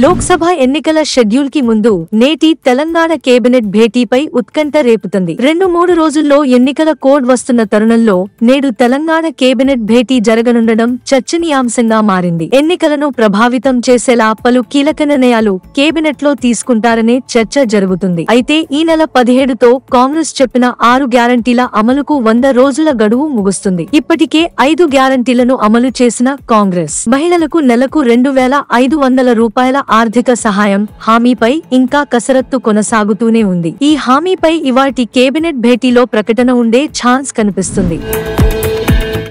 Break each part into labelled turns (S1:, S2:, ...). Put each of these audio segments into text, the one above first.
S1: లోక్సభ ఎన్నికల షెడ్యూల్ కి ముందు నేటి తెలంగాణ కేబినెట్ భేటీపై ఉత్కంఠ రేపుతుంది. 2-3 రోజుల్లో ఎన్నికల కోడ్ వస్తున్న తరుణంలో నేడు తెలంగాణ కేబినెట్ భేటీ జరగనుండడం చర్చనీయాంశంగా మారింది. ఎన్నికలను ప్రభావితం చేసేలా పలు కీలక నిర్ణయాలు కేబినెట్ లో తీసుకుంటారనే చర్చ జరుగుతుంది. అయితే ఈ నెల 17తో కాంగ్రెస్ చెప్పిన 6 గ్యారంటీల అమలుకు 100 రోజుల గడువు ముగుస్తుంది. ఇప్పటికే 5 గ్యారంటీలను అమలు చేసిన కాంగ్రెస్ మహిళలకు నెలకు 2500 రూపాయల ఆర్థిక సహాయం హామీపై ఇంకా కసరత్తు కొనసాగుతూనే ఉంది. ఈ హామీపై ఇవాల్టి కేబినెట్ భేటీలో ప్రకటన ఉండే ఛాన్స్ కనిపిస్తుంది.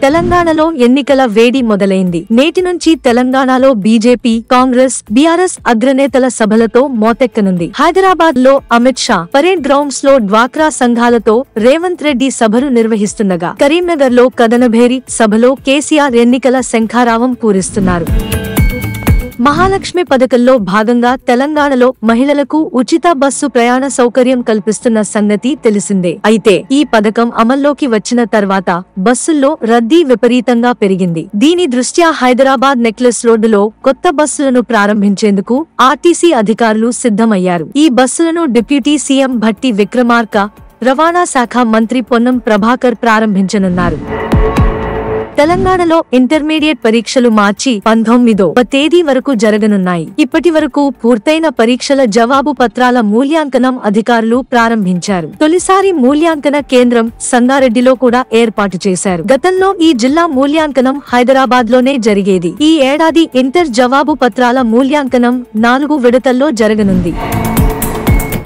S1: తెలంగాణలో ఎన్నికల వేడి మొదలైంది. నేటి నుంచి తెలంగాణలో బీజేపీ, కాంగ్రెస్, బీఆర్ఎస్ అగ్రనేతల సభలతో మోతెక్కనుంది. హైదరాబాద్ లో అమిత్ షా పరేడ్ గ్రౌండ్స్ లో డ్వాక్రా సంఘాలతో రేవంత్ రెడ్డి సభలు నిర్వహిస్తుండగా కరీంనగర్ లో కదనభేరి సభలో కేసీఆర్ ఎన్నికల శంఖారావం పూరిస్తున్నారు. మహాలక్ష్మి పథకంలో భాగంగా తెలంగాణలో మహిళలకు ఉచిత బస్సు ప్రయాణ సౌకర్యం కల్పిస్తున్న సంగతి తెలిసిందే. అయితే ఈ పథకం అమల్లోకి వచ్చిన తర్వాత బస్సుల్లో రద్దీ విపరీతంగా పెరిగింది. దీని దృష్ట్యా హైదరాబాద్ నెక్లెస్ రోడ్డులో కొత్త బస్సులను ప్రారంభించేందుకు ఆర్టీసీ అధికారులు సిద్ధమయ్యారు. ఈ బస్సులను డిప్యూటీ సీఎం భట్టి విక్రమార్క, రవాణా శాఖ మంత్రి పొన్నం ప్రభాకర్ ప్రారంభించనున్నారు. తెలంగాణలో ఇంటర్మీడియట్ పరీక్షలు మార్చి 19వ తేదీ వరకు జరగనున్నాయి. ఇప్పటి వరకు పూర్తయిన పరీక్షల జవాబు పత్రాల మూల్యాంకనం అధికారులు ప్రారంభించారు. తొలిసారి మూల్యాంకన కేంద్రం సంగారెడ్డిలో కూడా ఏర్పాటు చేశారు. గతంలో ఈ జిల్లా మూల్యాంకనం హైదరాబాద్ లోనే జరిగేది. ఈ ఏడాది ఇంటర్ జవాబు పత్రాల మూల్యాంకనం 4 విడతల్లో జరగనుంది.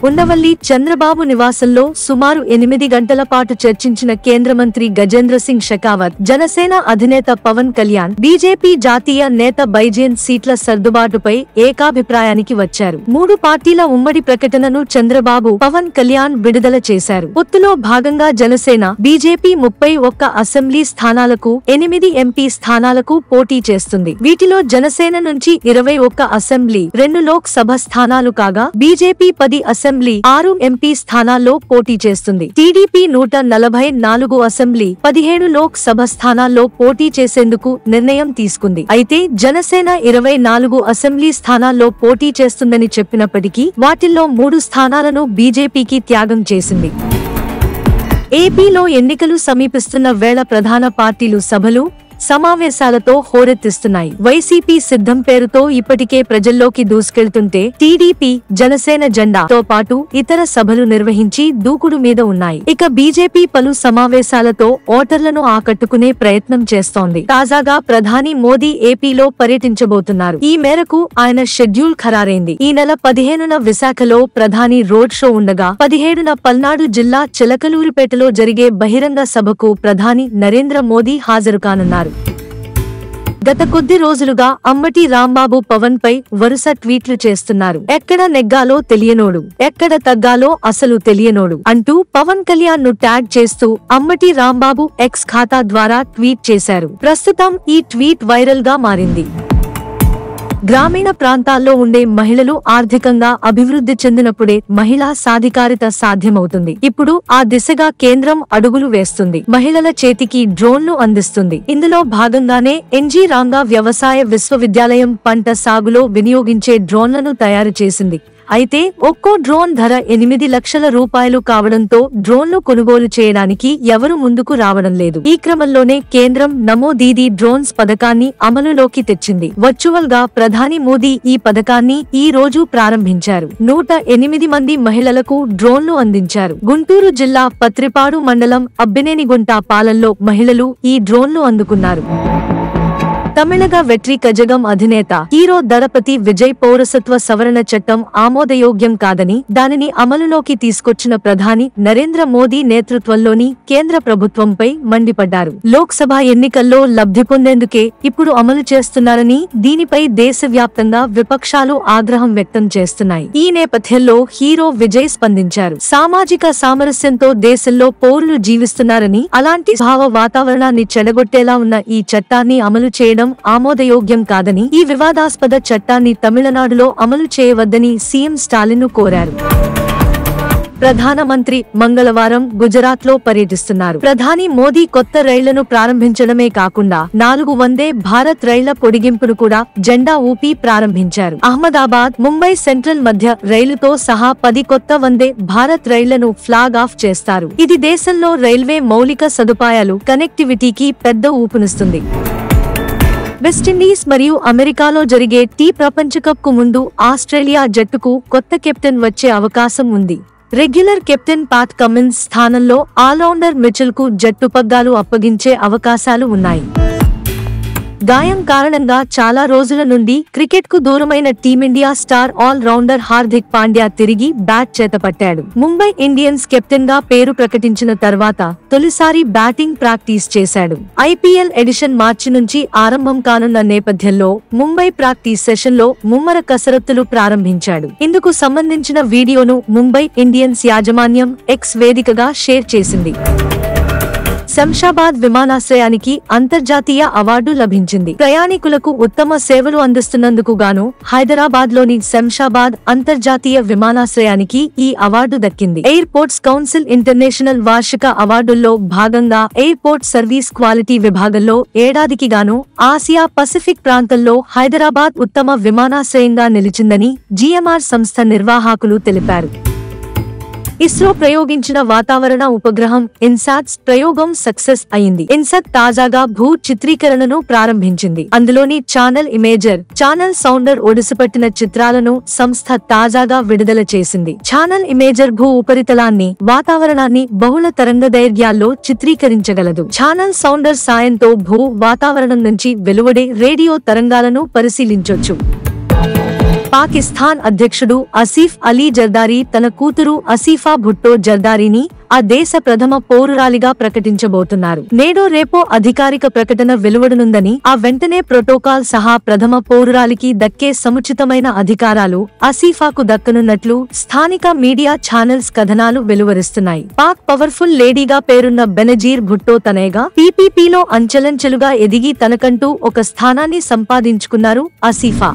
S1: ఉండవల్లి చంద్రబాబు నివాసంలో సుమారు 8 గంటల పాటు చర్చించిన కేంద్ర మంత్రి గజేంద్ర సింగ్ షెకావత్, జనసేన అధినేత పవన్ కళ్యాణ్, బీజేపీ జాతీయ నేత బైజేన్ సీట్ల సర్దుబాటుపై ఏకాభిప్రాయానికి వచ్చారు. 3 పార్టీల ఉమ్మడి ప్రకటనను చంద్రబాబు, పవన్ కళ్యాణ్ విడుదల చేశారు. పొత్తులో భాగంగా జనసేన, బీజేపీ 31 అసెంబ్లీ స్థానాలకు, 8 ఎంపీ స్థానాలకు పోటీ చేస్తుంది. వీటిలో జనసేన నుంచి 21 అసెంబ్లీ, 2 లోక్ సభ స్థానాలు కాగా బీజేపీ 10 అసెంబ్లీ, 6 ఎంపీ స్థానాల్లో పోటీ చేస్తుంది. టీడీపీ 144 అసెంబ్లీ, 17 లోక్ సభ స్థానాల్లో పోటీ చేసేందుకు నిర్ణయం తీసుకుంది. అయితే జనసేన 24 అసెంబ్లీ స్థానాల్లో పోటీ చేస్తుందని చెప్పినప్పటికీ వాటిల్లో 3 స్థానాలను బీజేపీకి త్యాగం చేసింది. ఏపీలో ఎన్నికలు సమీపిస్తున్న వేళ ప్రధాన పార్టీలు సభలు, సమావేశాలతో హోరెత్తిస్తున్నాయి. వైసీపీ సిద్ధం పేరుతో ఇప్పటికే ప్రజల్లోకి దూసుకెళ్తుంటే టీడీపీ, జనసేన జెండాతో పాటు ఇతర సభలు నిర్వహించి దూకుడు మీద ఉన్నాయి. ఇక బీజేపీ పలు సమావేశాలతో ఓటర్లను ఆకట్టుకునే ప్రయత్నం చేస్తోంది. తాజాగా ప్రధాని మోదీ ఏపీలో పర్యటించబోతున్నారు. ఈ మేరకు ఆయన షెడ్యూల్ ఖరారైంది. ఈ నెల 15న విశాఖలో ప్రధాని రోడ్ షో ఉండగా 17న పల్నాడు జిల్లా చిలకలూరిపేటలో జరిగే బహిరంగ సభకు ప్రధాని నరేంద్ర మోదీ హాజరు కానున్నారు. గత కొద్ది రోజులుగా అంబటి రాంబాబు పవన్ పై వరుస ట్వీట్లు చేస్తున్నారు. ఎక్కడ నెగ్గాలో తెలియనోడు, ఎక్కడ తగ్గాలో అసలు తెలియనోడు అంటూ పవన్ కళ్యాణ్ ను ట్యాగ్ చేస్తూ అంబటి రాంబాబు ఎక్స్ ఖాతా ద్వారా ట్వీట్ చేశారు. ప్రస్తుతం ఈ ట్వీట్ వైరల్ గా మారింది. గ్రామీణ ప్రాంతాల్లో ఉండే మహిళలు ఆర్థికంగా అభివృద్ధి చెందినప్పుడే మహిళా సాధికారిత సాధ్యమవుతుంది. ఇప్పుడు ఆ దిశగా కేంద్రం అడుగులు వేస్తుంది. మహిళల చేతికి డ్రోన్లు అందిస్తుంది. ఇందులో భాగంగానే ఎన్జీ రంగా వ్యవసాయ విశ్వవిద్యాలయం పంట సాగులో వినియోగించే డ్రోన్లను తయారు చేసింది. అయితే ఒక్కో డ్రోన్ ధర 8 లక్షల రూపాయలు కావడంతో డ్రోన్లు కొనుగోలు చేయడానికి ఎవరు ముందుకు రావడం లేదు. ఈ క్రమంలోనే కేంద్రం నమో దీదీ డ్రోన్స్ పథకాన్ని అమలులోకి తెచ్చింది. వర్చువల్ గా ప్రధాని మోదీ ఈ పథకాన్ని ఈ రోజు ప్రారంభించారు. 108 మంది మహిళలకు డ్రోన్లు అందించారు. గుంటూరు జిల్లా పత్రిపాడు మండలం అబ్బినేనిగుంట పాలెంలో మహిళలు ఈ డ్రోన్లు అందుకున్నారు. తమిళగ వెట్రి కజగం అధినేత హీరో దళపతి విజయ్ పౌరసత్వ సవరణ చట్టం ఆమోదయోగ్యం కాదని, దానిని అమలులోకి తీసుకొచ్చిన ప్రధాని నరేంద్ర మోదీ నేతృత్వంలోని కేంద్ర ప్రభుత్వంపై మండిపడ్డారు. లోక్సభ ఎన్నికల్లో లబ్ధి పొందేందుకే ఇప్పుడు అమలు చేస్తున్నారని, దీనిపై దేశవ్యాప్తంగా విపక్షాలు ఆగ్రహం వ్యక్తం చేస్తున్నాయి. ఈ నేపథ్యంలో హీరో విజయ్ స్పందించారు. సామాజిక సామరస్యంతో దేశంలో పౌరులు జీవిస్తున్నారని, అలాంటి భావ వాతావరణాన్ని చెడగొట్టేలా ఉన్న ఈ చట్టాన్ని అమలు చేయడం ఆమోదయోగ్యం కాదని, ఈ వివాదాస్పద చట్టాన్ని తమిళనాడులో అమలు చేయవద్దని సీఎం స్టాలిన్ ను కోరారు. ప్రధానమంత్రి మంగళవారం గుజరాత్ లో పర్యటిస్తున్నారు. ప్రధాని మోదీ కొత్త రైళ్లను ప్రారంభించడమే కాకుండా 4 వందే భారత్ రైళ్ల పొడిగింపును కూడా జెండా ఊపి ప్రారంభించారు. అహ్మదాబాద్, ముంబై సెంట్రల్ మధ్య రైలుతో సహా 10 కొత్త వందే భారత్ రైళ్లను ఫ్లాగ్ ఆఫ్ చేస్తారు. ఇది దేశంలో రైల్వే మౌలిక సదుపాయాలు, కనెక్టివిటీకి పెద్ద ఊపునిస్తుంది. వెస్టిండీస్ మరియు అమెరికాలో జరిగే టీ ప్రపంచ కప్ కు ముందు ఆస్ట్రేలియా జట్టుకు కొత్త కెప్టెన్ వచ్చే అవకాశం ఉంది. రెగ్యులర్ కెప్టెన్ పాట్ కమిన్స్ స్థానంలో ఆల్రౌండర్ మిచెల్ కు జట్టు పగ్గాలు అప్పగించే అవకాశాలు ఉన్నాయి. గాయం కారణంగా చాలా రోజుల నుండి క్రికెట్ కు దూరమైన team India star all rounder Hardik Pandya తిరిగి బ్యాట్ చేతపట్టాడు. ముంబై ఇండియన్స్ కెప్టెన్ గా పేరు ప్రకటించిన తర్వాత తొలిసారి బ్యాటింగ్ ప్రాక్టీస్ చేశాడు. ఐపీఎల్ ఎడిషన్ మార్చి నుంచి ఆరంభం కానున్న నేపథ్యంలో ముంబై ప్రాక్టీస్ సెషన్ లో ముమ్మర కసరత్తులు ప్రారంభించాడు. ఇందుకు సంబంధించిన వీడియోను ముంబై ఇండియన్స్ యాజమాన్యం ఎక్స్ వేదికగా షేర్ చేసింది. శంషాబాద్ విమానాశ్రయానికి అంతర్జాతీయ అవార్డు లభించింది. ప్రయాణికులకు ఉత్తమ సేవలు అందిస్తున్నందుకు గాను హైదరాబాద్ లోని శంషాబాద్ అంతర్జాతీయ విమానాశ్రయానికి ఈ అవార్డు దక్కింది. ఎయిర్పోర్ట్స్ కౌన్సిల్ ఇంటర్నేషనల్ వార్షిక అవార్డుల్లో భాగంగా ఎయిర్పోర్ట్ సర్వీస్ క్వాలిటీ విభాగంలో ఏడాదికి గాను ఆసియా పసిఫిక్ ప్రాంతంలో హైదరాబాద్ ఉత్తమ విమానాశ్రయంగా నిలిచిందని జిఎంఆర్ సంస్థ నిర్వాహకులు తెలిపారు. ఇస్రో ప్రయోగించిన వాతావరణ ఉపగ్రహం ఇన్సాట్స్ ప్రయోగం సక్సెస్ అయింది. ఇన్సాట్ తాజాగా భూ చిత్రీకరణను ప్రారంభించింది. అందులోని ఛానల్ ఇమేజర్, ఛానల్ సౌండర్ ఒడిసిపట్టిన చిత్రాలను సంస్థ తాజాగా విడుదల చేసింది. ఛానల్ ఇమేజర్ భూ ఉపరితలాన్ని, వాతావరణాన్ని బహుళ తరంగదైర్ఘ్యాల్లో చిత్రీకరించగలదు. ఛానల్ సౌండర్ సాయంతో భూ వాతావరణం నుంచి వెలువడే రేడియో తరంగాలను పరిశీలించొచ్చు. పాకిస్తాన్ అధ్యక్షుడు ఆసిఫ్ అలీ జర్దారీ తన కూతురు ఆసిఫా భుట్టో జర్దారీని ఆ దేశ ప్రథమ పౌరురాలిగా ప్రకటించబోతున్నారు. నేడో రేపో అధికారిక ప్రకటన వెలువడనుందని, ఆ వెంటనే ప్రోటోకాల్ సహా ప్రథమ పౌరురాలికి దక్కే సముచితమైన అధికారాలు ఆసిఫాకు దక్కనున్నట్లు స్థానిక మీడియా ఛానల్స్ కథనాలు వెలువరిస్తున్నాయి. పాక్ పవర్ఫుల్ లేడీగా పేరున్న బెనజీర్ భుట్టో తనయగా పీపీపీలో అంచెలంచెలుగా ఎదిగి తనకంటూ ఒక స్థానాన్ని సంపాదించుకున్నారు ఆసిఫా.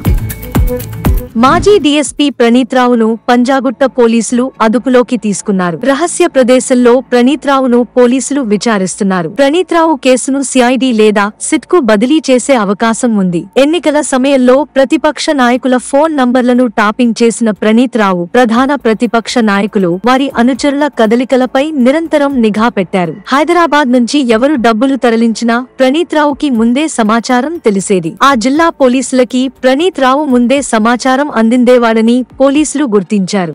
S1: మాజీ డీఎస్పీ ప్రణీత్ రావును పంజాగుట్ట పోలీసులు అదుపులోకి తీసుకున్నారు. రహస్య ప్రదేశంలో ప్రణీత్ రావును పోలీసులు విచారిస్తున్నారు. ప్రణీత్ రావు కేసును సిఐడి లేదా సిట్ కు బదిలీ చేసే అవకాశం ఉంది. ఎన్నికల సమయంలో ప్రతిపక్ష నాయకుల ఫోన్ నంబర్లను టాపింగ్ చేసిన ప్రణీత్ రావు ప్రధాన ప్రతిపక్ష నాయకులు, వారి అనుచరుల కదలికలపై నిరంతరం నిఘా పెట్టారు. హైదరాబాద్ నుంచి ఎవరు డబ్బులు తరలించినా ప్రణీత్ రావుకి ముందే సమాచారం తెలిసేది. ఆ జిల్లా పోలీసులకి ప్రణీత్ రావు ముందే సమాచారం అందిందేవాడని పోలీసులు గుర్తించారు.